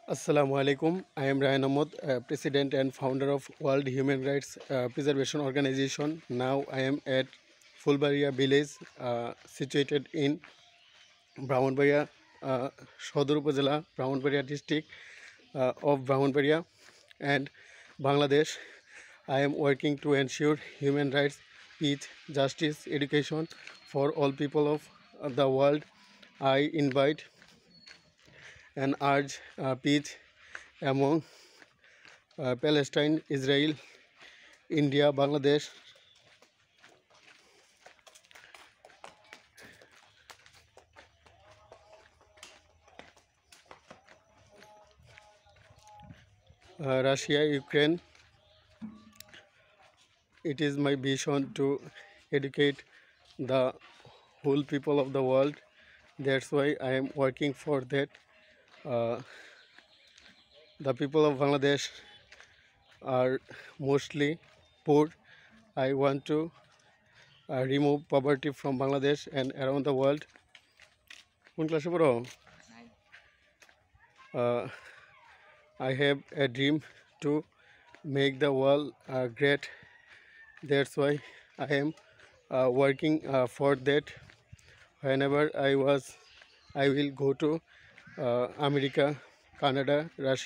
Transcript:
Assalamu alaikum. I am Ryan Ahmed, President and founder of World Human Rights Preservation Organization. Now I am at Fulbaria village, situated in Brahmanbaria, Shodor Upazila, Brahmanbaria district of Brahmanbaria and Bangladesh. I am working to ensure human rights, peace, justice, education for all people of the world. I invite and urge peace among Palestine, Israel, India, Bangladesh, Russia, Ukraine. It is my vision to educate the whole people of the world. That's why I am working for that. Uh, the people of Bangladesh are mostly poor. I want to remove poverty from Bangladesh and around the world. কোন ক্লাসে পড়ো? Uh, I have a dream to make the world great. That's why I am working for that. Whenever I will go to America, Canada, Russia.